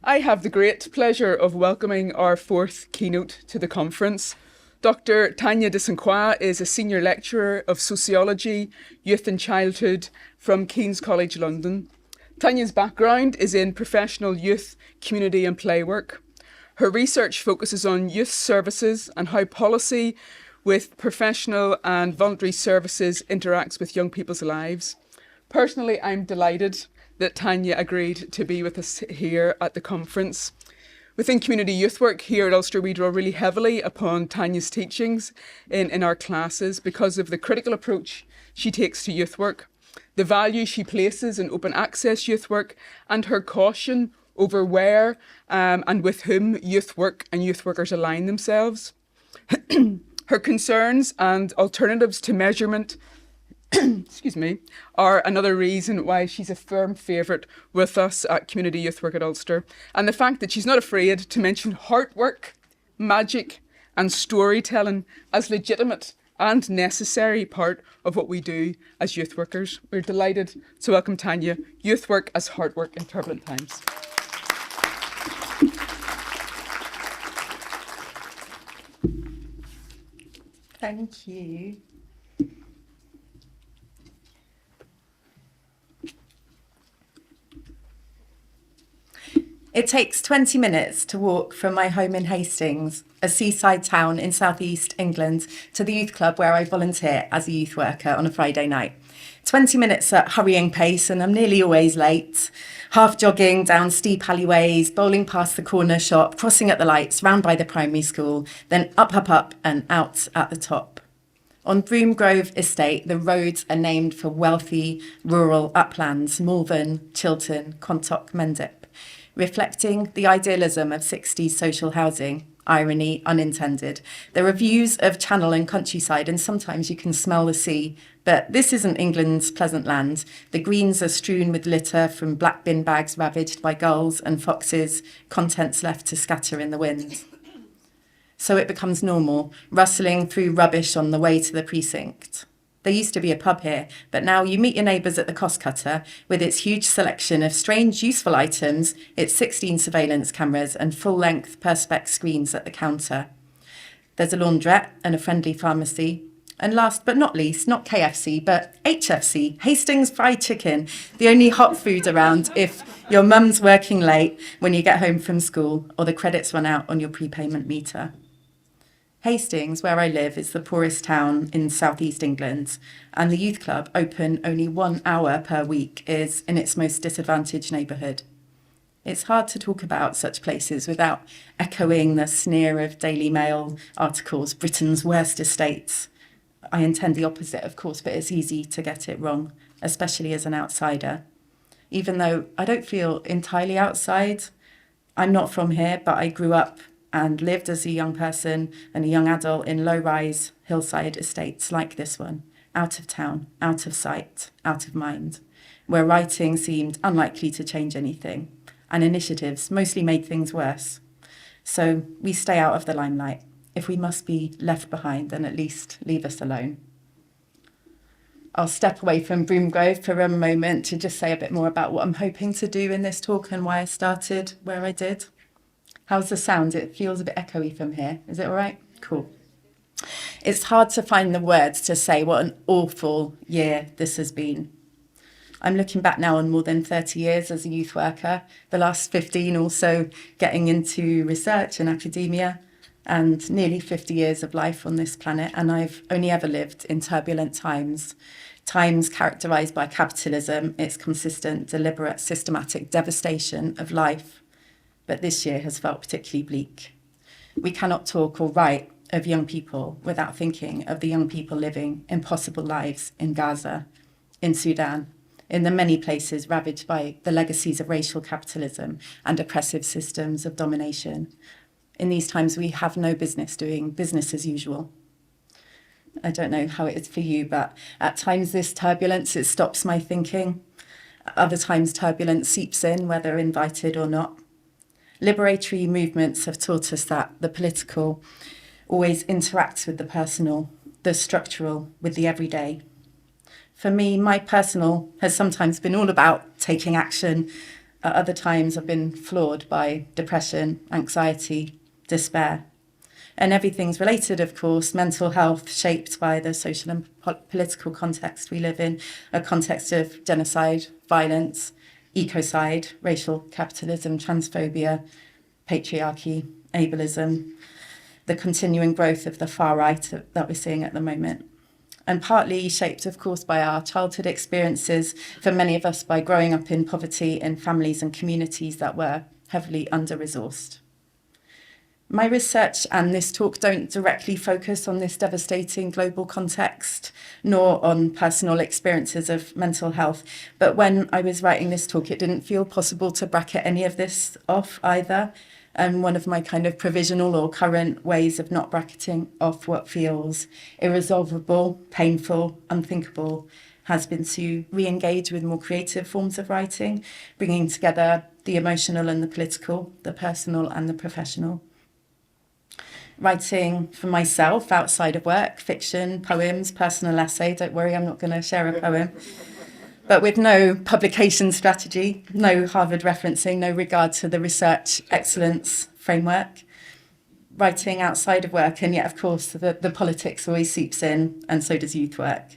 I have the great pleasure of welcoming our fourth keynote to the conference. Dr. Tania Croix is a senior lecturer of sociology, youth and childhood from King's College London. Tania's background is in professional youth, community and play work. Her research focuses on youth services and how policy with professional and voluntary services interacts with young people's lives. Personally, I'm delighted that Tania agreed to be with us here at the conference. Within community youth work here at Ulster, we draw really heavily upon Tania's teachings in our classes because of the critical approach she takes to youth work, the value she places in open access youth work, and her caution over where and with whom youth work and youth workers align themselves. Her concerns and alternatives to measurement are another reason why she's a firm favourite with us at Community Youth Work at Ulster. And the fact that she's not afraid to mention hard work, magic and storytelling as legitimate and necessary part of what we do as youth workers. We're delighted to welcome Tania, Youth Work as Hard Work in Turbulent Times. Thank you. It takes 20 minutes to walk from my home in Hastings, a seaside town in southeast England, to the youth club where I volunteer as a youth worker on a Friday night. 20 minutes at hurrying pace, and I'm nearly always late. Half jogging down steep alleyways, bowling past the corner shop, crossing at the lights, round by the primary school, then up, and out at the top. On Broomgrove Estate, the roads are named for wealthy rural uplands, Malvern, Chiltern, Contoc, Mendip, reflecting the idealism of 60s social housing. Irony unintended. There are views of channel and countryside, and sometimes you can smell the sea. But this isn't England's pleasant land. The greens are strewn with litter from black bin bags ravaged by gulls and foxes, contents left to scatter in the wind. So it becomes normal, rustling through rubbish on the way to the precinct. There used to be a pub here, but now you meet your neighbours at the cost cutter with its huge selection of strange, useful items, its 16 surveillance cameras and full-length perspex screens at the counter. There's a laundrette and a friendly pharmacy. And last but not least, not KFC, but HFC, Hastings Fried Chicken, the only hot food around if your mum's working late when you get home from school or the credits run out on your prepayment meter. Hastings, where I live, is the poorest town in southeast England, and the youth club, open only 1 hour per week, is in its most disadvantaged neighbourhood. It's hard to talk about such places without echoing the sneer of Daily Mail articles, Britain's worst estates. I intend the opposite, of course, but it's easy to get it wrong, especially as an outsider. Even though I don't feel entirely outside, I'm not from here, but I grew up and lived as a young person and a young adult in low-rise hillside estates like this one, out of town, out of sight, out of mind, where writing seemed unlikely to change anything, and initiatives mostly made things worse. So we stay out of the limelight. If we must be left behind, then at least leave us alone. I'll step away from Broomgrove for a moment to just say a bit more about what I'm hoping to do in this talk and why I started where I did. How's the sound? It feels a bit echoey from here. Is it all right? Cool. It's hard to find the words to say what an awful year this has been. I'm looking back now on more than 30 years as a youth worker, the last 15 also getting into research and academia, and nearly 50 years of life on this planet, and I've only ever lived in turbulent times characterised by capitalism, its consistent, deliberate, systematic devastation of life. But this year has felt particularly bleak. We cannot talk or write of young people without thinking of the young people living impossible lives in Gaza, in Sudan, in the many places ravaged by the legacies of racial capitalism and oppressive systems of domination. In these times, we have no business doing business as usual. I don't know how it is for you, but at times this turbulence, it stops my thinking. Other times turbulence seeps in, whether invited or not. Liberatory movements have taught us that the political always interacts with the personal, the structural with the everyday. For me, my personal has sometimes been all about taking action, At other times, I've been floored by depression, anxiety, despair. And everything's related, of course, mental health shaped by the social and political context we live in, a context of genocide, violence, ecocide, racial capitalism, transphobia, patriarchy, ableism, the continuing growth of the far right that we're seeing at the moment. And partly shaped, of course, by our childhood experiences, for many of us by growing up in poverty in families and communities that were heavily under-resourced. My research and this talk don't directly focus on this devastating global context, nor on personal experiences of mental health. But when I was writing this talk, it didn't feel possible to bracket any of this off either. And one of my kind of provisional or current ways of not bracketing off what feels irresolvable, painful, unthinkable has been to re-engage with more creative forms of writing, bringing together the emotional and the political, the personal and the professional. Writing for myself outside of work, fiction, poems, personal essay. Don't worry, I'm not going to share a poem. But with no publication strategy, no Harvard referencing, no regard to the research excellence framework. Writing outside of work, and yet, of course, the politics always seeps in, and so does youth work.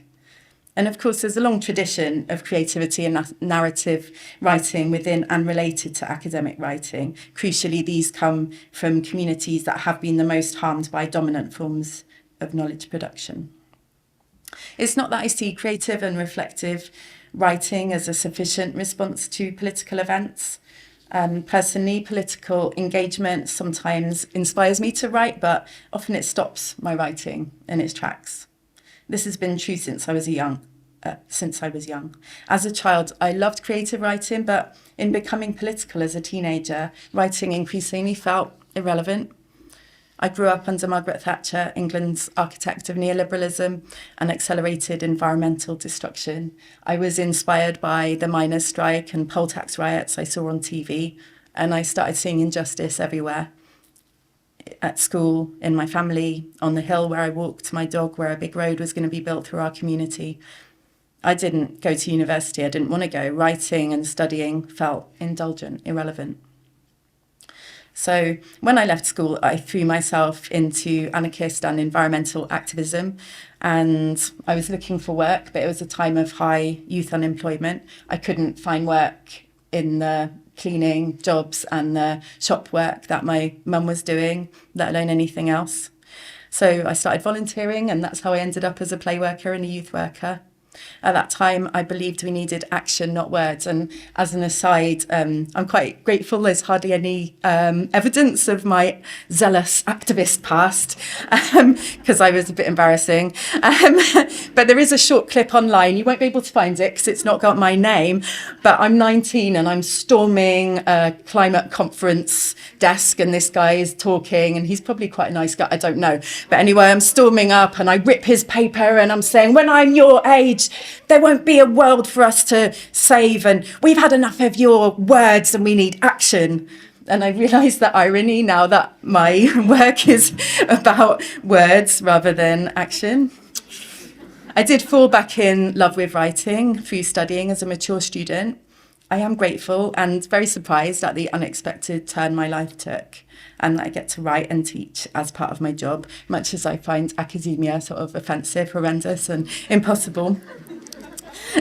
And of course, there's a long tradition of creativity and narrative writing within and related to academic writing. Crucially, these come from communities that have been the most harmed by dominant forms of knowledge production. It's not that I see creative and reflective writing as a sufficient response to political events. Personally, political engagement sometimes inspires me to write, but often it stops my writing in its tracks. This has been true since I was young. As a child, I loved creative writing, but in becoming political as a teenager, writing increasingly felt irrelevant. I grew up under Margaret Thatcher, England's architect of neoliberalism and accelerated environmental destruction. I was inspired by the miners' strike and poll tax riots I saw on TV, and I started seeing injustice everywhere. At school, in my family, on the hill where I walked my dog, where a big road was going to be built through our community. I didn't go to university. I didn't want to go. Writing and studying felt indulgent, irrelevant. So when I left school, I threw myself into anarchist and environmental activism, and I was looking for work, but it was a time of high youth unemployment. I couldn't find work in the cleaning jobs and the shop work that my mum was doing, let alone anything else. So I started volunteering, and that's how I ended up as a play worker and a youth worker. At that time, I believed we needed action, not words. And as an aside, I'm quite grateful there's hardly any evidence of my zealous activist past, because I was a bit embarrassing. But there is a short clip online. You won't be able to find it because it's not got my name. But I'm 19 and I'm storming a climate conference desk, and this guy is talking, and he's probably quite a nice guy, I don't know. But anyway, I'm storming up and I rip his paper and I'm saying, when I'm your age, there won't be a world for us to save, and we've had enough of your words and we need action. And I realise the irony now that my work is about words rather than action. I did fall back in love with writing through studying as a mature student. I am grateful and very surprised at the unexpected turn my life took, and that I get to write and teach as part of my job, much as I find academia sort of offensive, horrendous and impossible.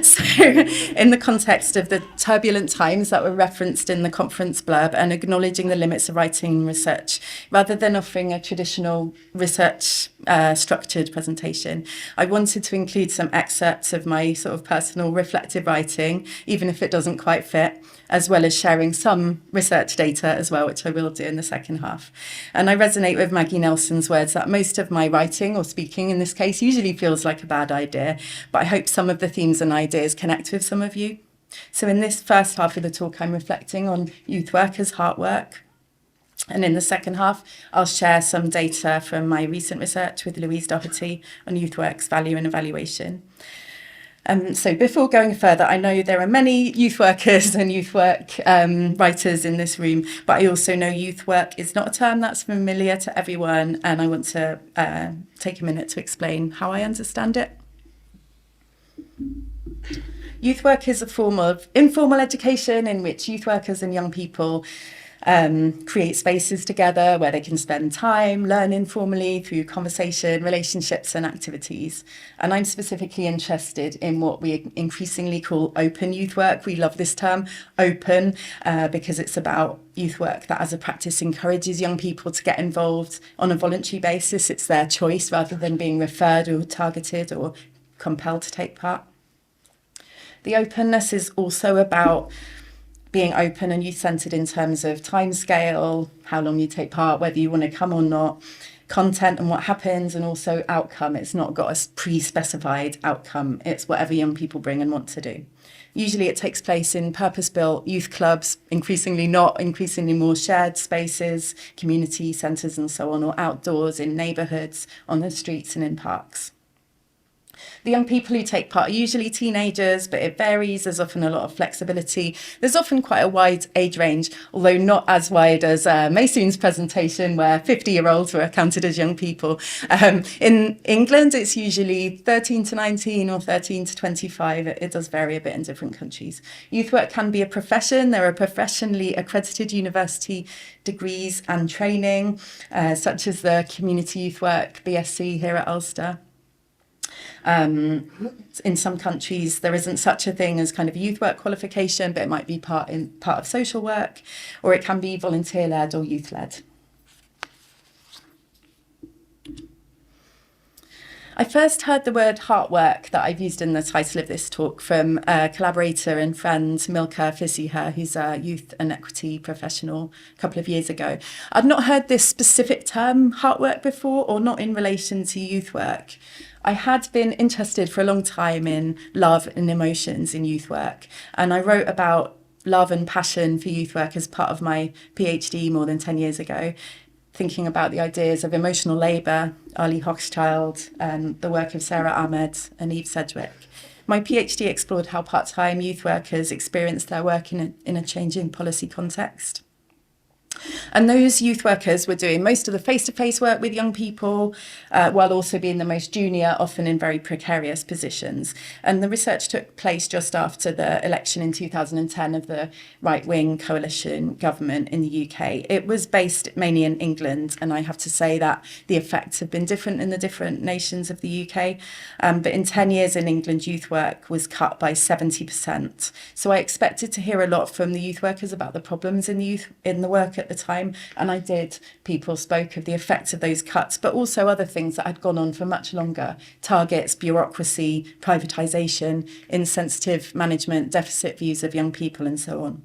So in the context of the turbulent times that were referenced in the conference blurb, and acknowledging the limits of writing and research, rather than offering a traditional research structured presentation, I wanted to include some excerpts of my sort of personal reflective writing, even if it doesn't quite fit, as well as sharing some research data as well, which I will do in the second half. And I resonate with Maggie Nelson's words that most of my writing, or speaking in this case, usually feels like a bad idea, but I hope some of the themes and ideas connect with some of you. So in this first half of the talk, I'm reflecting on youth work as heart work. And in the second half, I'll share some data from my recent research with Louise Doherty on youth work's value and evaluation. So before going further, I know there are many youth workers and youth work writers in this room, but I also know youth work is not a term that's familiar to everyone, and I want to take a minute to explain how I understand it. Youth work is a form of informal education in which youth workers and young people create spaces together where they can spend time, learn informally through conversation, relationships and activities. And I'm specifically interested in what we increasingly call open youth work. We love this term, open, because it's about youth work that as a practice encourages young people to get involved on a voluntary basis. It's their choice rather than being referred or targeted or compelled to take part. The openness is also about being open and youth-centred in terms of timescale, how long you take part, whether you want to come or not, content and what happens, and also outcome. It's not got a pre-specified outcome. It's whatever young people bring and want to do. Usually it takes place in purpose-built youth clubs, increasingly more shared spaces, community centres and so on, or outdoors in neighbourhoods, on the streets and in parks. The young people who take part are usually teenagers, but it varies. There's often a lot of flexibility. There's often quite a wide age range, although not as wide as Maysoon's presentation, where 50-year-olds were counted as young people. In England, it's usually 13 to 19 or 13 to 25. It does vary a bit in different countries. Youth work can be a profession. There are professionally accredited university degrees and training, such as the Community Youth Work BSc here at Ulster. In some countries, there isn't such a thing as kind of a youth work qualification, but it might be part of social work, or it can be volunteer-led or youth-led. I first heard the word heart work that I've used in the title of this talk from a collaborator and friend, Milka Fisiha, who's a youth and equity professional a couple of years ago. I'd not heard this specific term, heart work, before, or not in relation to youth work. I had been interested for a long time in love and emotions in youth work, and I wrote about love and passion for youth work as part of my PhD more than 10 years ago, thinking about the ideas of emotional labour, Ali Hochschild, and the work of Sarah Ahmed and Eve Sedgwick. My PhD explored how part-time youth workers experience their work in a changing policy context. And those youth workers were doing most of the face-to-face work with young people, while also being the most junior, often in very precarious positions. And the research took place just after the election in 2010 of the right-wing coalition government in the UK. It was based mainly in England, and I have to say that the effects have been different in the different nations of the UK. But in 10 years in England, youth work was cut by 70%. So I expected to hear a lot from the youth workers about the problems in the work at the time, and I did. People spoke of the effects of those cuts, but also other things that had gone on for much longer: targets, bureaucracy, privatisation, insensitive management, deficit views of young people, and so on.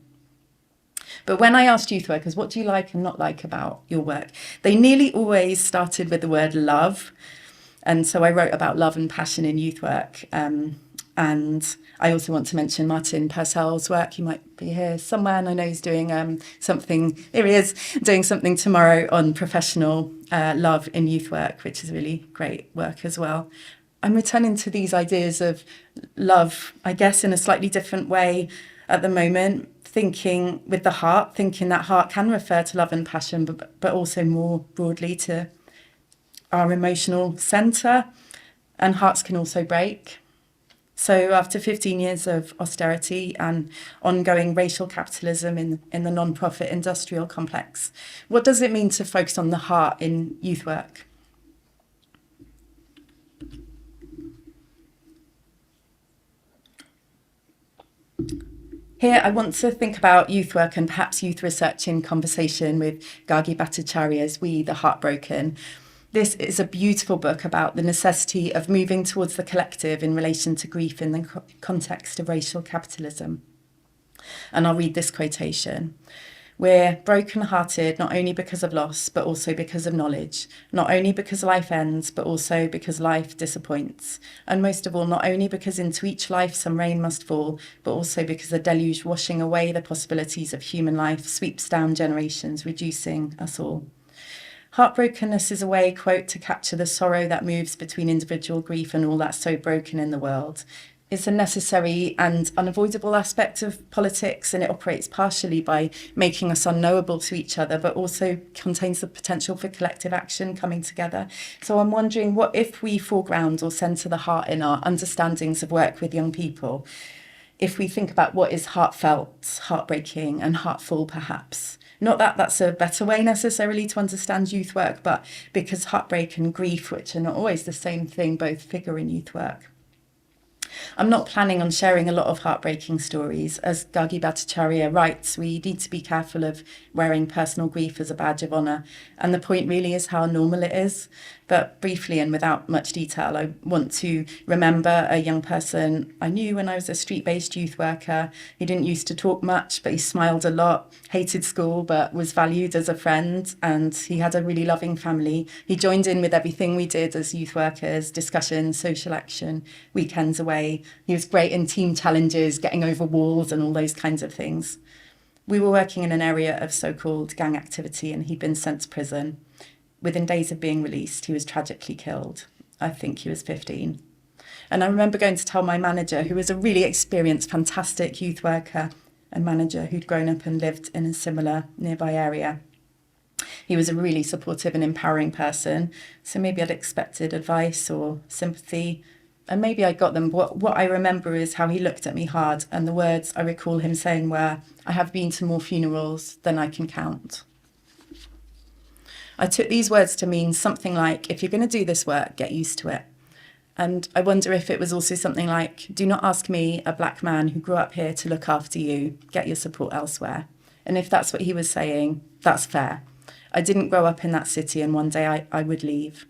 But when I asked youth workers, what do you like and not like about your work, they nearly always started with the word love. And so I wrote about love and passion in youth work. And I also want to mention Martin Purcell's work. He might be here somewhere, and I know he's doing something, here he is, doing something tomorrow on professional love in youth work, which is really great work as well. I'm returning to these ideas of love, I guess, in a slightly different way at the moment, thinking with the heart, thinking that heart can refer to love and passion, but also more broadly to our emotional centre, and hearts can also break. So after 15 years of austerity and ongoing racial capitalism in the non-profit industrial complex, what does it mean to focus on the heart in youth work? Here, I want to think about youth work and perhaps youth research in conversation with Gargi Bhattacharya's We, the Heartbroken. This is a beautiful book about the necessity of moving towards the collective in relation to grief in the context of racial capitalism. And I'll read this quotation. "We're broken-hearted not only because of loss, but also because of knowledge. Not only because life ends, but also because life disappoints. And most of all, not only because into each life some rain must fall, but also because the deluge washing away the possibilities of human life sweeps down generations, reducing us all. Heartbrokenness is a way, quote, to capture the sorrow that moves between individual grief and all that's so broken in the world. It's a necessary and unavoidable aspect of politics, and it operates partially by making us unknowable to each other, but also contains the potential for collective action coming together. So I'm wondering, what if we foreground or centre the heart in our understandings of work with young people? if we think about what is heartfelt, heartbreaking and heartful perhaps. Not that that's a better way necessarily to understand youth work, but because heartbreak and grief, which are not always the same thing, both figure in youth work. I'm not planning on sharing a lot of heartbreaking stories. As Gargi Bhattacharya writes, we need to be careful of wearing personal grief as a badge of honour. And the point really is how normal it is. But briefly and without much detail, I want to remember a young person I knew when I was a street-based youth worker. He didn't used to talk much, but he smiled a lot, hated school, but was valued as a friend. And he had a really loving family. He joined in with everything we did as youth workers, discussions, social action, weekends away. He was great in team challenges, getting over walls and all those kinds of things. We were working in an area of so-called gang activity and he'd been sent to prison. Within days of being released, he was tragically killed. I think he was 15. And I remember going to tell my manager, who was a really experienced, fantastic youth worker, a manager who'd grown up and lived in a similar nearby area. He was a really supportive and empowering person, so maybe I'd expected advice or sympathy, and maybe I got them. What I remember is how he looked at me hard, and the words I recall him saying were, "I have been to more funerals than I can count." I took these words to mean something like, if you're going to do this work, get used to it. And I wonder if it was also something like, do not ask me, a black man who grew up here, to look after you, get your support elsewhere. And if that's what he was saying, that's fair. I didn't grow up in that city and one day I would leave.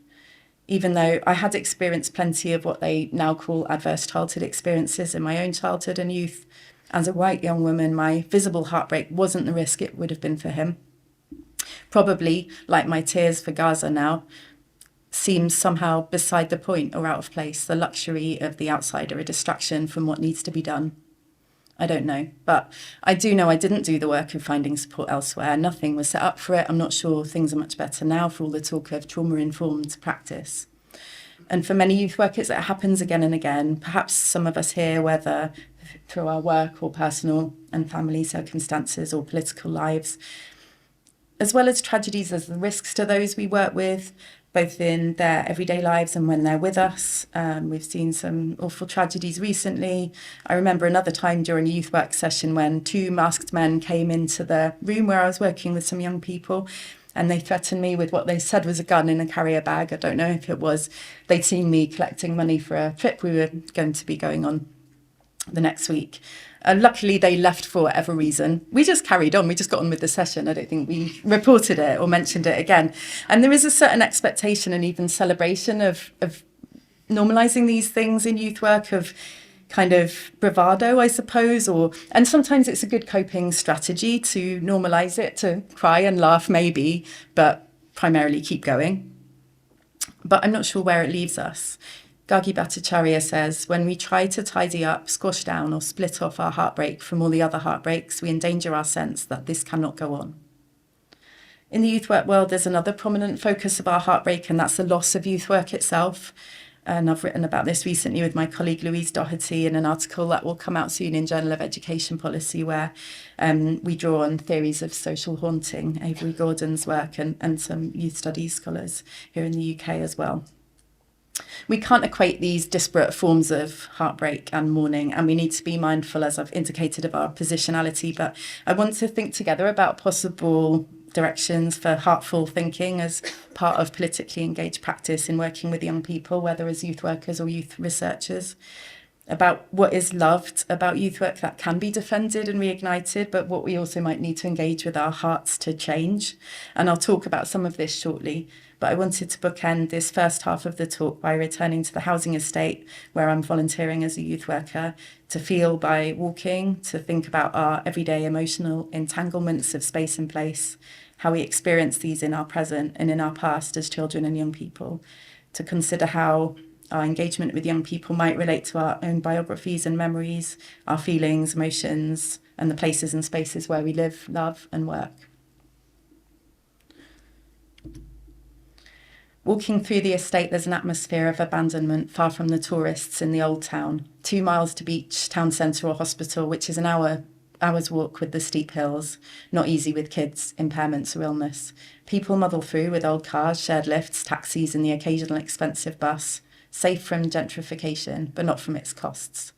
Even though I had experienced plenty of what they now call adverse childhood experiences in my own childhood and youth, as a white young woman, my visible heartbreak wasn't the risk it would have been for him. Probably, like my tears for Gaza now, seems somehow beside the point or out of place, the luxury of the outsider, a distraction from what needs to be done. I don't know, but I do know I didn't do the work of finding support elsewhere. Nothing was set up for it. I'm not sure things are much better now for all the talk of trauma-informed practice. And for many youth workers, it happens again and again. Perhaps some of us here, whether through our work or personal and family circumstances or political lives, as well as tragedies as the risks to those we work with, both in their everyday lives and when they're with us. We've seen some awful tragedies recently. I remember another time during a youth work session when two masked men came into the room where I was working with some young people, and they threatened me with what they said was a gun in a carrier bag. I don't know if it was they'd seen me collecting money for a trip we were going to be going on the next week. Luckily, they left for whatever reason. We just carried on. We just got on with the session. I don't think we reported it or mentioned it again. And there is a certain expectation and even celebration of normalising these things in youth work, of kind of bravado, I suppose, and sometimes it's a good coping strategy to normalise it, to cry and laugh maybe, but primarily keep going. But I'm not sure where it leaves us. Gargi Bhattacharya says, when we try to tidy up, squash down or split off our heartbreak from all the other heartbreaks, we endanger our sense that this cannot go on. In the youth work world, there's another prominent focus of our heartbreak, and that's the loss of youth work itself. And I've written about this recently with my colleague Louise Doherty in an article that will come out soon in Journal of Education Policy, where we draw on theories of social haunting, Avery Gordon's work, and some youth studies scholars here in the UK as well. We can't equate these disparate forms of heartbreak and mourning, and we need to be mindful, as I've indicated, of our positionality. But I want to think together about possible directions for heartful thinking as part of politically engaged practice in working with young people, whether as youth workers or youth researchers, about what is loved about youth work that can be defended and reignited, but what we also might need to engage with our hearts to change. And I'll talk about some of this shortly. But I wanted to bookend this first half of the talk by returning to the housing estate where I'm volunteering as a youth worker, to feel by walking, to think about our everyday emotional entanglements of space and place, how we experience these in our present and in our past as children and young people, to consider how our engagement with young people might relate to our own biographies and memories, our feelings, emotions, and the places and spaces where we live, love, and work. Walking through the estate, there's an atmosphere of abandonment, far from the tourists in the old town. 2 miles to beach, town centre or hospital, which is an hour's walk with the steep hills. Not easy with kids, impairments or illness. People muddle through with old cars, shared lifts, taxis and the occasional expensive bus. Safe from gentrification, but not from its costs.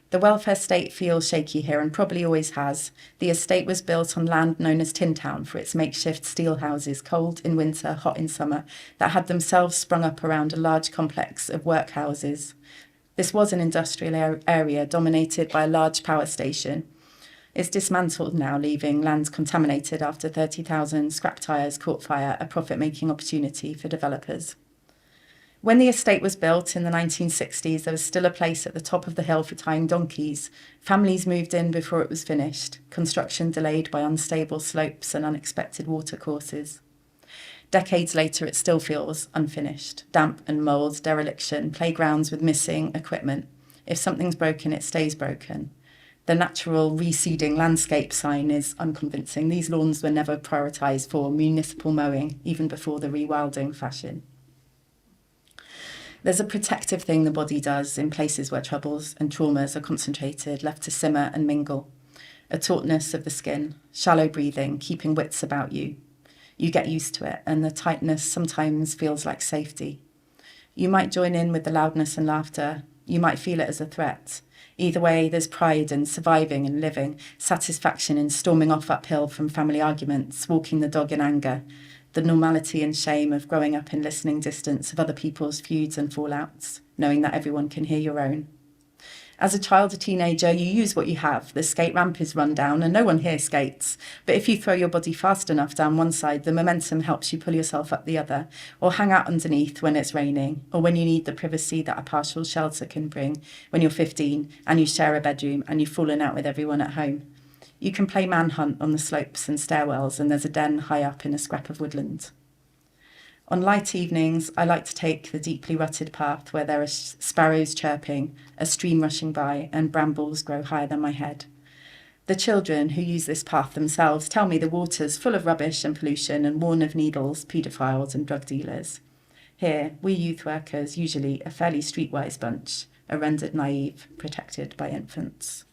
The welfare state feels shaky here and probably always has. The estate was built on land known as Tin Town for its makeshift steel houses, cold in winter, hot in summer, that had themselves sprung up around a large complex of workhouses. This was an industrial area dominated by a large power station. It's dismantled now, leaving land contaminated after 30,000 scrap tyres caught fire, a profit-making opportunity for developers. When the estate was built in the 1960s, there was still a place at the top of the hill for tying donkeys. Families moved in before it was finished, construction delayed by unstable slopes and unexpected watercourses. Decades later, it still feels unfinished. Damp and mould, dereliction, playgrounds with missing equipment. If something's broken, it stays broken. The natural reseeding landscape sign is unconvincing. These lawns were never prioritised for municipal mowing, even before the rewilding fashion. There's a protective thing the body does in places where troubles and traumas are concentrated, left to simmer and mingle. A tautness of the skin, shallow breathing, keeping wits about you. You get used to it, and the tightness sometimes feels like safety. You might join in with the loudness and laughter. You might feel it as a threat. Either way, there's pride in surviving and living, satisfaction in storming off uphill from family arguments, walking the dog in anger, the normality and shame of growing up in listening distance of other people's feuds and fallouts, knowing that everyone can hear your own. As a child or teenager, you use what you have. The skate ramp is run down and no one here skates. But if you throw your body fast enough down one side, the momentum helps you pull yourself up the other, or hang out underneath when it's raining, or when you need the privacy that a partial shelter can bring when you're 15 and you share a bedroom and you've fallen out with everyone at home. You can play manhunt on the slopes and stairwells, and there's a den high up in a scrap of woodland. On light evenings, I like to take the deeply rutted path where there are sparrows chirping, a stream rushing by, and brambles grow higher than my head. The children who use this path themselves tell me the water's full of rubbish and pollution and worn of needles, paedophiles and drug dealers. Here, we youth workers, usually a fairly streetwise bunch, are rendered naive, protected by infants.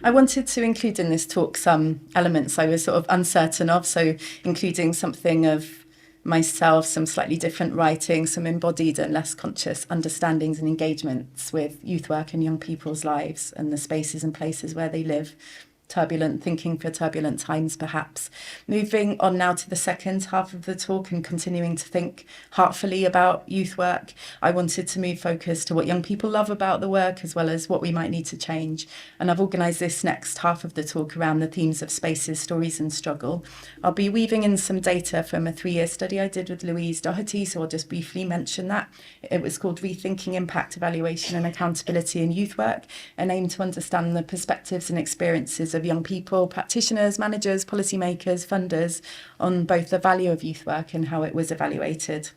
I wanted to include in this talk some elements I was sort of uncertain of, so including something of myself, some slightly different writing, some embodied and less conscious understandings and engagements with youth work and young people's lives and the spaces and places where they live. Turbulent, thinking for turbulent times, perhaps. Moving on now to the second half of the talk and continuing to think heartfully about youth work, I wanted to move focus to what young people love about the work as well as what we might need to change. And I've organised this next half of the talk around the themes of spaces, stories and struggle. I'll be weaving in some data from a 3-year study I did with Louise Doherty, so I'll just briefly mention that. It was called Rethinking Impact Evaluation and Accountability in Youth Work, and aimed to understand the perspectives and experiences of young people, practitioners, managers, policymakers, funders on both the value of youth work and how it was evaluated.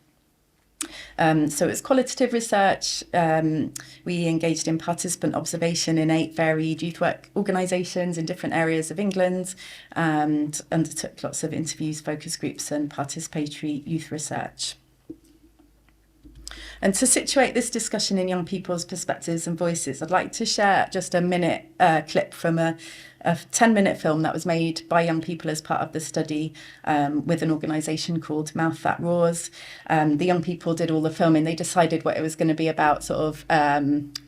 So it's qualitative research. We engaged in participant observation in 8 varied youth work organisations in different areas of England and undertook lots of interviews, focus groups and participatory youth research. And to situate this discussion in young people's perspectives and voices, I'd like to share just a minute clip from a 10-minute film that was made by young people as part of the study with an organisation called Mouth That Roars. The young people did all the filming. They decided what it was going to be about, sort of,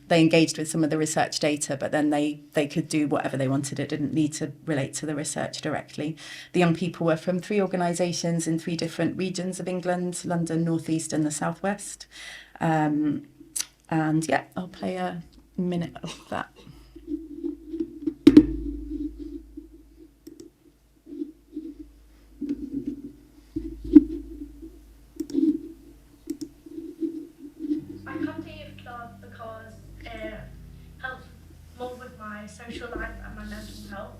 they engaged with some of the research data, but then they could do whatever they wanted. It didn't need to relate to the research directly. The young people were from 3 organisations in 3 different regions of England: London, North East and the South West. And yeah, I'll play a minute of that. I come to youth club because it helps more with my social life and my mental health.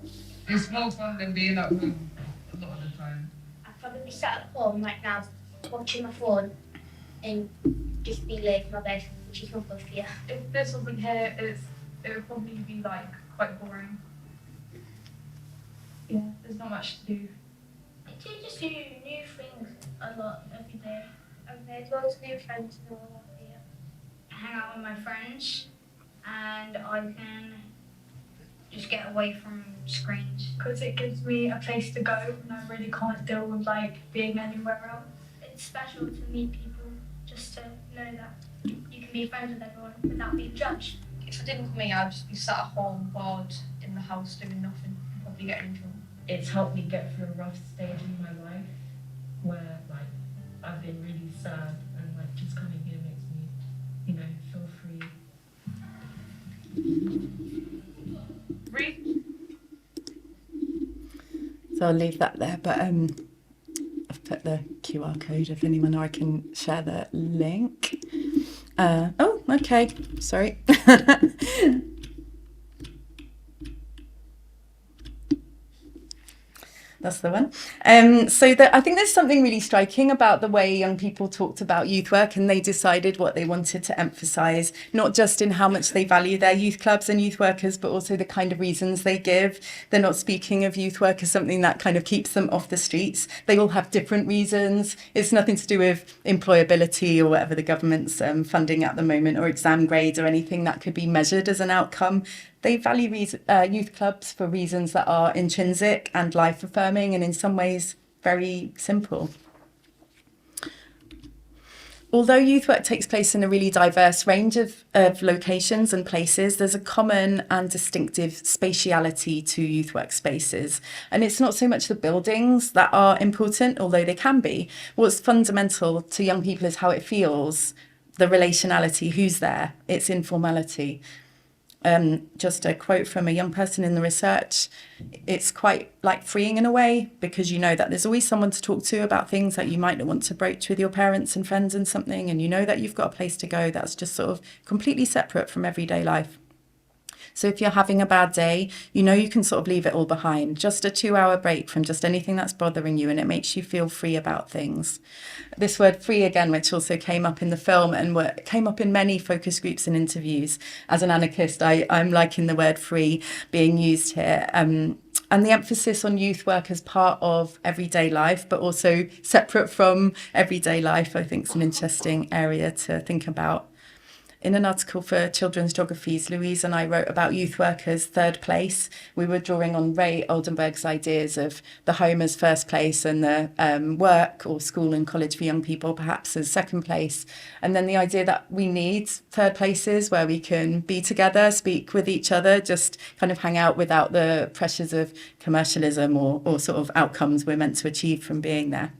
It's more fun than being at home a lot of the time. I'd probably sat at home right now watching my phone and just be laid in my bed, which is not good for you. If this wasn't here, it would probably be like quite boring. Yeah, there's not much to do. It teaches you new things a lot every day. I've made loads of new friends in all here. I hang out with my friends and I can just get away from screens. Because it gives me a place to go and I really can't deal with like being anywhere else. It's special to meet people, just to know that you can be friends with everyone without being judged. If it didn't for me, I'd just be sat at home, bored, in the house, doing nothing, and probably getting in trouble. It's helped me get through a rough stage in my life where like I've been really sad, and like just coming here makes me, you know, feel free. So I'll leave that there, but I've put the QR code if anyone, or I can share the link. Oh, okay, sorry. That's the one. I think there's something really striking about the way young people talked about youth work, and they decided what they wanted to emphasise, not just in how much they value their youth clubs and youth workers, but also the kind of reasons they give. They're not speaking of youth work as something that kind of keeps them off the streets. They all have different reasons. It's nothing to do with employability or whatever the government's funding at the moment, or exam grades or anything that could be measured as an outcome. They value youth clubs for reasons that are intrinsic and life-affirming, and in some ways very simple. Although youth work takes place in a really diverse range of locations and places, there's a common and distinctive spatiality to youth work spaces. And it's not so much the buildings that are important, although they can be. What's fundamental to young people is how it feels, the relationality, who's there, its informality. Just a quote from a young person in the research, it's quite like freeing in a way, because you know that there's always someone to talk to about things that you might not want to broach with your parents and friends and something, and you know that you've got a place to go that's just sort of completely separate from everyday life. So if you're having a bad day, you know you can sort of leave it all behind. Just a 2-hour break from just anything that's bothering you, and it makes you feel free about things. This word free again, which also came up in the film and came up in many focus groups and interviews. As an anarchist, I'm liking the word free being used here. And the emphasis on youth work as part of everyday life, but also separate from everyday life, I think is an interesting area to think about. In an article for Children's Geographies, Louise and I wrote about youth work as third place. We were drawing on Ray Oldenburg's ideas of the home as first place, and the work or school and college for young people perhaps as second place. And then the idea that we need third places where we can be together, speak with each other, just kind of hang out without the pressures of commercialism or sort of outcomes we're meant to achieve from being there.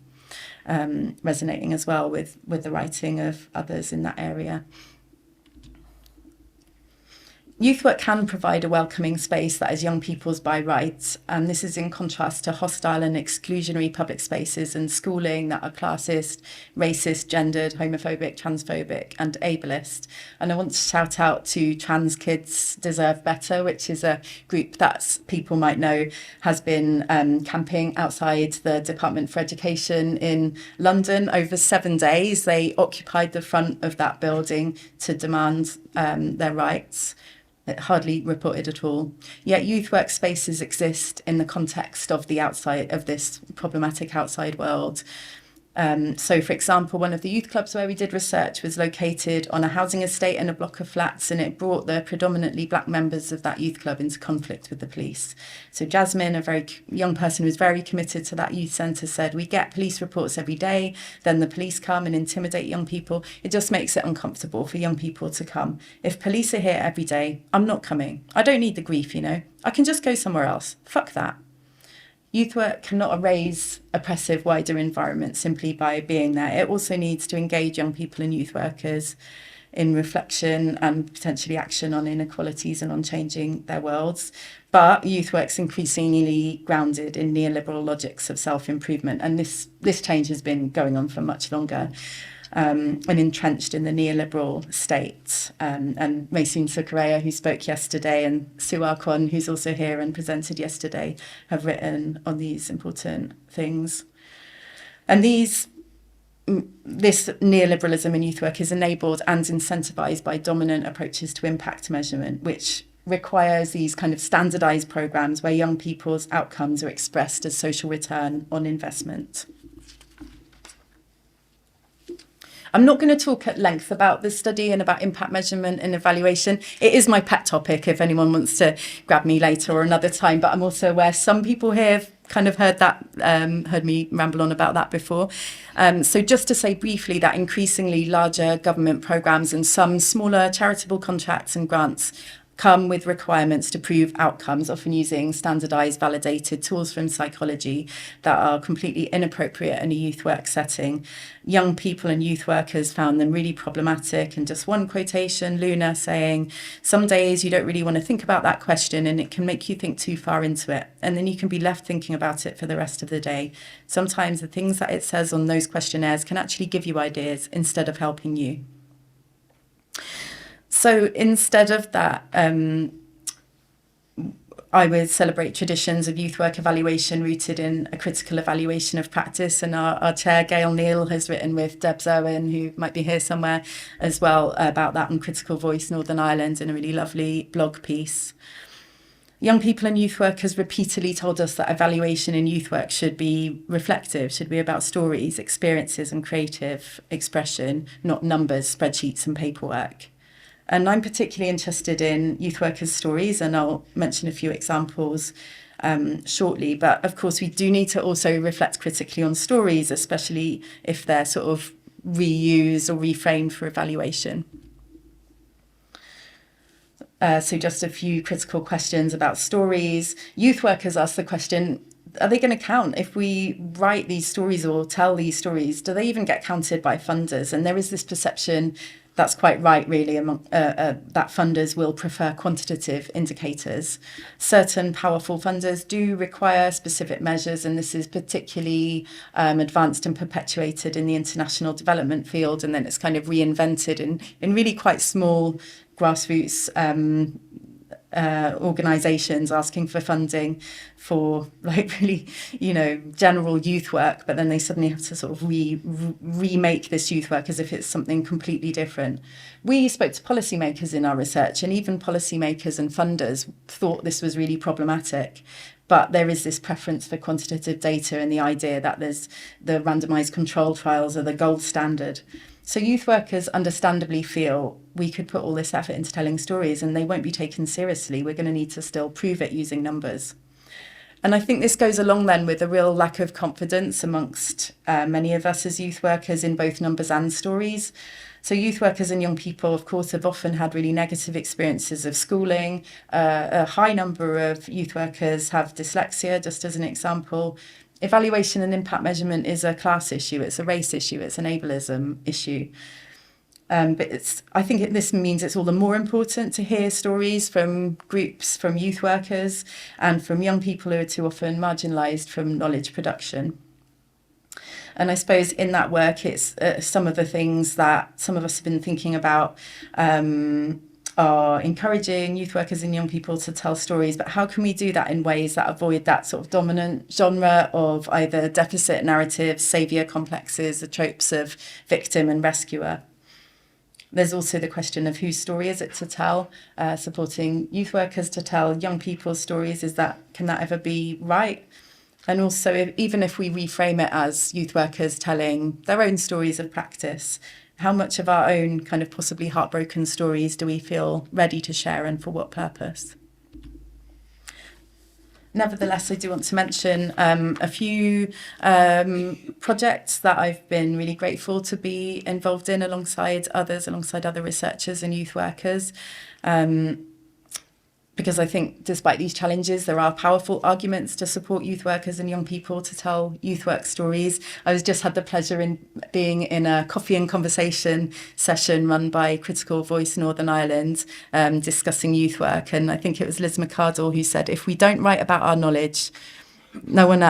Resonating as well with the writing of others in that area. Youth work can provide a welcoming space that is young people's by right, and this is in contrast to hostile and exclusionary public spaces and schooling that are classist, racist, gendered, homophobic, transphobic and ableist. And I want to shout out to Trans Kids Deserve Better, which is a group that people might know has been camping outside the Department for Education in London over 7 days. They occupied the front of that building to demand their rights. It hardly reported at all. Yet youth work spaces exist in the context of the outside of this problematic outside world. So, for example, one of the youth clubs where we did research was located on a housing estate in a block of flats, and it brought the predominantly black members of that youth club into conflict with the police. So Jasmine, a very young person who was very committed to that youth centre, said, "We get police reports every day, then the police come and intimidate young people. It just makes it uncomfortable for young people to come. If police are here every day, I'm not coming. I don't need the grief, you know. I can just go somewhere else. Fuck that." Youth work cannot erase oppressive wider environments simply by being there. It also needs to engage young people and youth workers in reflection and potentially action on inequalities and on changing their worlds. But youth work's increasingly grounded in neoliberal logics of self-improvement. And this change has been going on for much longer. And entrenched in the neoliberal state. And Maysoon Sukareya, who spoke yesterday, and Sue Arkwon, who's also here and presented yesterday, have written on these important things. And this neoliberalism in youth work is enabled and incentivised by dominant approaches to impact measurement, which requires these kind of standardised programmes where young people's outcomes are expressed as social return on investment. I'm not going to talk at length about this study and about impact measurement and evaluation. It is my pet topic if anyone wants to grab me later or another time, but I'm also aware some people here have kind of heard me ramble on about that before. So just to say briefly that increasingly larger government programmes and some smaller charitable contracts and grants come with requirements to prove outcomes, often using standardised, validated tools from psychology that are completely inappropriate in a youth work setting. Young people and youth workers found them really problematic. And just one quotation, Luna saying, "Some days you don't really want to think about that question and it can make you think too far into it. And then you can be left thinking about it for the rest of the day. Sometimes the things that it says on those questionnaires can actually give you ideas instead of helping you." So instead of that, I would celebrate traditions of youth work evaluation rooted in a critical evaluation of practice. And our chair, Gail Neal, has written with Debs Owen, who might be here somewhere as well, about that on Critical Voice Northern Ireland in a really lovely blog piece. Young people and youth workers repeatedly told us that evaluation in youth work should be reflective, should be about stories, experiences and creative expression, not numbers, spreadsheets and paperwork. And I'm particularly interested in youth workers' stories, and I'll mention a few examples shortly. But of course, we do need to also reflect critically on stories, especially if they're sort of reused or reframed for evaluation. So just a few critical questions about stories. Youth workers ask the question, are they going to count? If we write these stories or tell these stories, do they even get counted by funders? And there is this perception that's quite right, really, that funders will prefer quantitative indicators. Certain powerful funders do require specific measures, and this is particularly advanced and perpetuated in the international development field, and then it's kind of reinvented in really quite small grassroots organisations asking for funding for like really, general youth work, but then they suddenly have to sort of remake this youth work as if it's something completely different. We spoke to policymakers in our research, and even policymakers and funders thought this was really problematic. But there is this preference for quantitative data and the idea that there's the randomised control trials are the gold standard. So youth workers understandably feel we could put all this effort into telling stories and they won't be taken seriously. We're going to need to still prove it using numbers. And I think this goes along then with a real lack of confidence amongst many of us as youth workers in both numbers and stories. So youth workers and young people, of course, have often had really negative experiences of schooling. A high number of youth workers have dyslexia, just as an example. Evaluation and impact measurement is a class issue, it's a race issue, it's an ableism issue. But I think this means it's all the more important to hear stories from groups, from youth workers and from young people who are too often marginalised from knowledge production. And I suppose in that work, it's some of the things that some of us have been thinking about are encouraging youth workers and young people to tell stories, but how can we do that in ways that avoid that sort of dominant genre of either deficit narratives, saviour complexes, the tropes of victim and rescuer? There's also the question of whose story is it to tell, supporting youth workers to tell young people's stories. Can that ever be right? And also, even if we reframe it as youth workers telling their own stories of practice, how much of our own kind of possibly heartbroken stories do we feel ready to share, and for what purpose? Nevertheless, I do want to mention a few projects that I've been really grateful to be involved in alongside other researchers and youth workers. Because I think despite these challenges, there are powerful arguments to support youth workers and young people to tell youth work stories. I just had the pleasure in being in a coffee and conversation session run by Critical Voice Northern Ireland, discussing youth work. And I think it was Liz McArdle who said, if we don't write about our knowledge, no one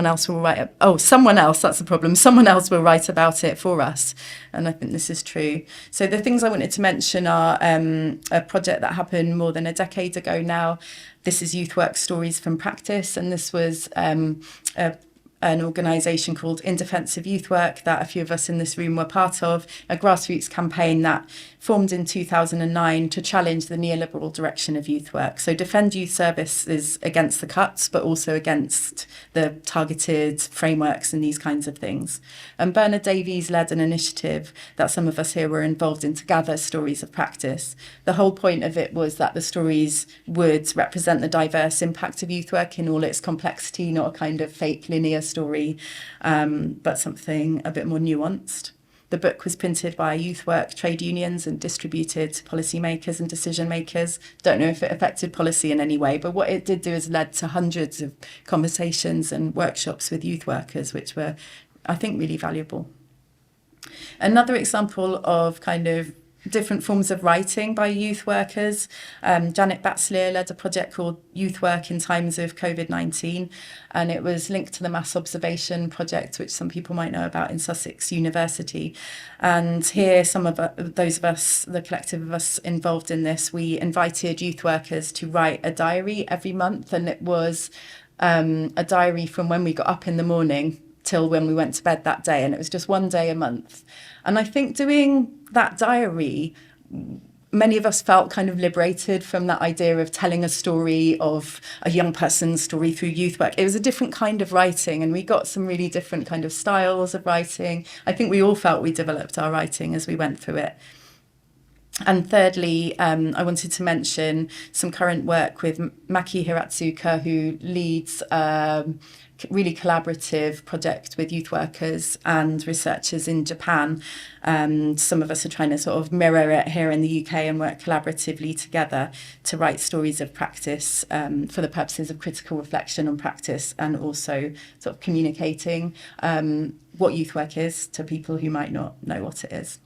else will write it. Oh, someone else, that's the problem. Someone else will write about it for us. And I think this is true. So the things I wanted to mention are a project that happened more than a decade ago now. This is Youth Work Stories from Practice. And this was an organisation called In Defence of Youth Work that a few of us in this room were part of, a grassroots campaign that formed in 2009 to challenge the neoliberal direction of youth work. So defend youth services against the cuts, but also against the targeted frameworks and these kinds of things. And Bernard Davies led an initiative that some of us here were involved in to gather stories of practice. The whole point of it was that the stories would represent the diverse impact of youth work in all its complexity, not a kind of fake linear story, but something a bit more nuanced. The book was printed by youth work trade unions and distributed to policymakers and decision makers. Don't know if it affected policy in any way, but what it did do is led to hundreds of conversations and workshops with youth workers, which were, I think, really valuable. Another example of kind of different forms of writing by youth workers. Janet Batsleer led a project called Youth Work in Times of COVID-19, and it was linked to the Mass Observation Project, which some people might know about in Sussex University. And here, some of those of us, the collective of us involved in this, we invited youth workers to write a diary every month, and it was a diary from when we got up in the morning till when we went to bed that day, and it was just one day a month. And I think doing that diary, many of us felt kind of liberated from that idea of telling a story of a young person's story through youth work. It was a different kind of writing, and we got some really different kind of styles of writing. I think we all felt we developed our writing as we went through it. And thirdly, I wanted to mention some current work with Maki Hiratsuka, who leads really collaborative project with youth workers and researchers in Japan. Some of us are trying to sort of mirror it here in the UK and work collaboratively together to write stories of practice for the purposes of critical reflection on practice, and also sort of communicating what youth work is to people who might not know what it is.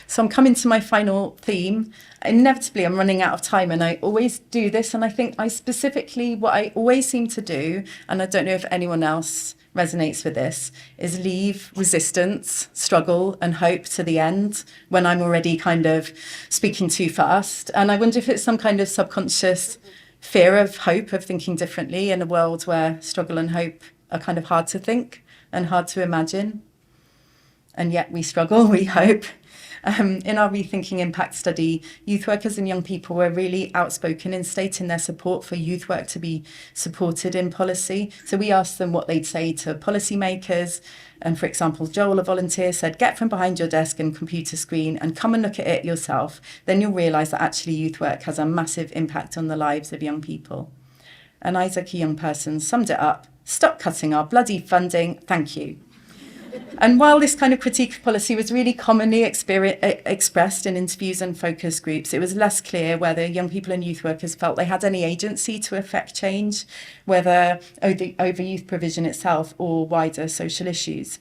So I'm coming to my final theme. Inevitably, I'm running out of time, and I always do this. And I think what I always seem to do, and I don't know if anyone else resonates with this, is leave resistance, struggle, and hope to the end when I'm already kind of speaking too fast. And I wonder if it's some kind of subconscious fear of hope, of thinking differently in a world where struggle and hope are kind of hard to think and hard to imagine. And yet we struggle, we hope. In our Rethinking Impact study, youth workers and young people were really outspoken in stating their support for youth work to be supported in policy. So we asked them what they'd say to policymakers. And for example, Joel, a volunteer, said, "Get from behind your desk and computer screen and come and look at it yourself. Then you'll realise that actually youth work has a massive impact on the lives of young people." And Isaac, a young person, summed it up: "Stop cutting our bloody funding, thank you." And while this kind of critique of policy was really commonly expressed in interviews and focus groups, it was less clear whether young people and youth workers felt they had any agency to affect change, whether over youth provision itself or wider social issues.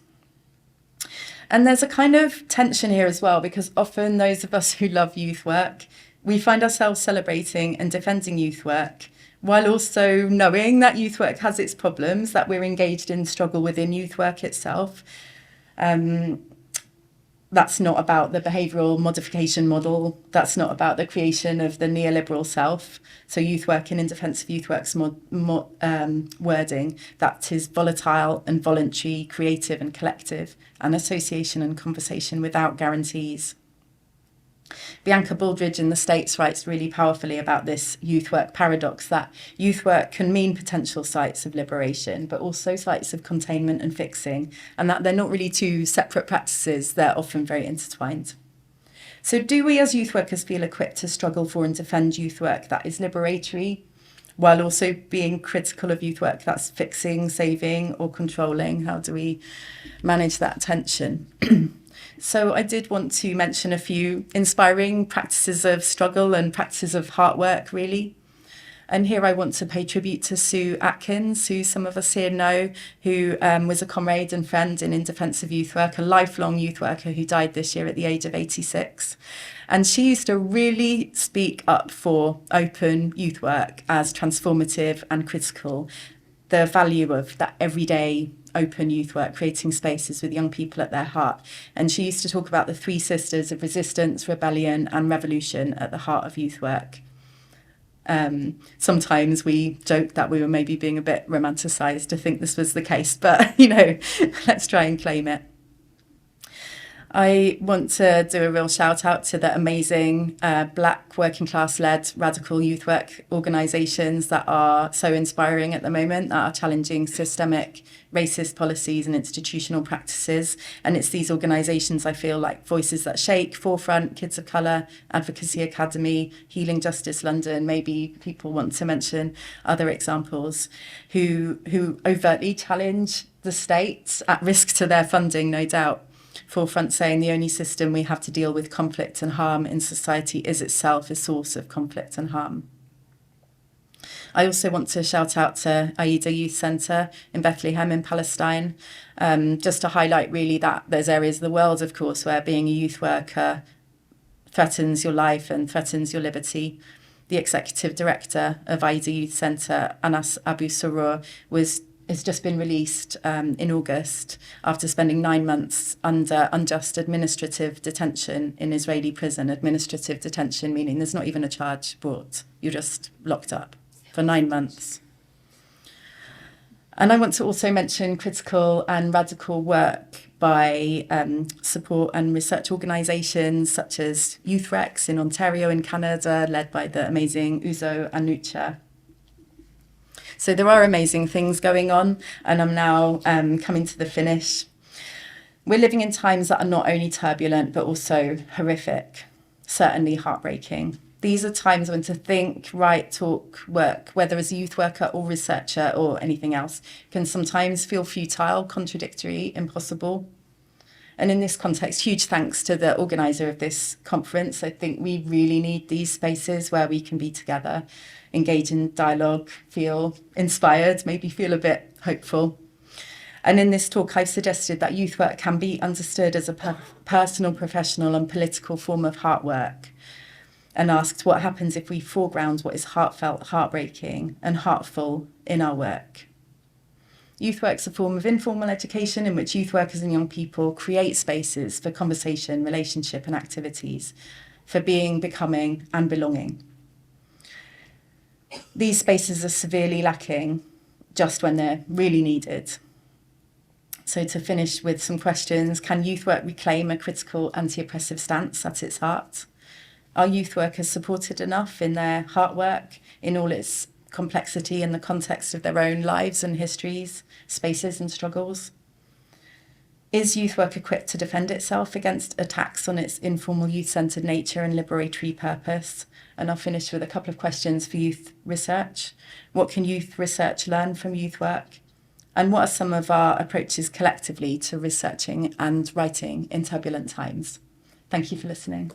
And there's a kind of tension here as well, because often those of us who love youth work, we find ourselves celebrating and defending youth work, while also knowing that youth work has its problems, that we're engaged in struggle within youth work itself. That's not about the behavioural modification model. That's not about the creation of the neoliberal self. So youth work and in defence of youth work's wording, that is volatile and voluntary, creative and collective, and association and conversation without guarantees. Bianca Baldridge in the States writes really powerfully about this youth work paradox, that youth work can mean potential sites of liberation, but also sites of containment and fixing, and that they're not really two separate practices, they're often very intertwined. So do we as youth workers feel equipped to struggle for and defend youth work that is liberatory, while also being critical of youth work that's fixing, saving or controlling? How do we manage that tension? So I did want to mention a few inspiring practices of struggle and practices of heart work, really. And here I want to pay tribute to Sue Atkins, who some of us here know, who was a comrade and friend in Defence of Youth Work, a lifelong youth worker who died this year at the age of 86. And she used to really speak up for open youth work as transformative and critical, the value of that everyday open youth work, creating spaces with young people at their heart. And she used to talk about the three sisters of resistance, rebellion and revolution at the heart of youth work. Sometimes we joke that we were maybe being a bit romanticised to think this was the case, but, let's try and claim it. I want to do a real shout out to the amazing Black working class led radical youth work organisations that are so inspiring at the moment, that are challenging systemic racist policies and institutional practices. And it's these organisations, I feel like Voices That Shake, Forefront, Kids of Colour, Advocacy Academy, Healing Justice London, maybe people want to mention other examples, who overtly challenge the state, at risk to their funding, no doubt. Forefront saying the only system we have to deal with conflict and harm in society is itself a source of conflict and harm. I also want to shout out to Aida Youth Centre in Bethlehem in Palestine, just to highlight really that there's areas of the world, of course, where being a youth worker threatens your life and threatens your liberty. The executive director of Aida Youth Centre, Anas Abu Surur, has just been released in August after spending 9 months under unjust administrative detention in Israeli prison. Administrative detention meaning there's not even a charge brought. You're just locked up for 9 months. And I want to also mention critical and radical work by support and research organisations such as Youth Rex in Ontario in Canada, led by the amazing Uzo Anucha. So there are amazing things going on, and I'm now coming to the finish. We're living in times that are not only turbulent, but also horrific, certainly heartbreaking. These are times when to think, write, talk, work, whether as a youth worker or researcher or anything else, can sometimes feel futile, contradictory, impossible. And in this context, huge thanks to the organiser of this conference. I think we really need these spaces where we can be together, engage in dialogue, feel inspired, maybe feel a bit hopeful. And in this talk, I've suggested that youth work can be understood as a personal, professional and political form of heart work, and asked what happens if we foreground what is heartfelt, heartbreaking and heartful in our work. Youth work's a form of informal education in which youth workers and young people create spaces for conversation, relationship and activities, for being, becoming and belonging. These spaces are severely lacking just when they're really needed. So to finish with some questions, can youth work reclaim a critical anti-oppressive stance at its heart? Are youth workers supported enough in their heart work, in all its complexity in the context of their own lives and histories, spaces and struggles? Is youth work equipped to defend itself against attacks on its informal youth-centred nature and liberatory purpose? And I'll finish with a couple of questions for youth research. What can youth research learn from youth work? And what are some of our approaches collectively to researching and writing in turbulent times? Thank you for listening.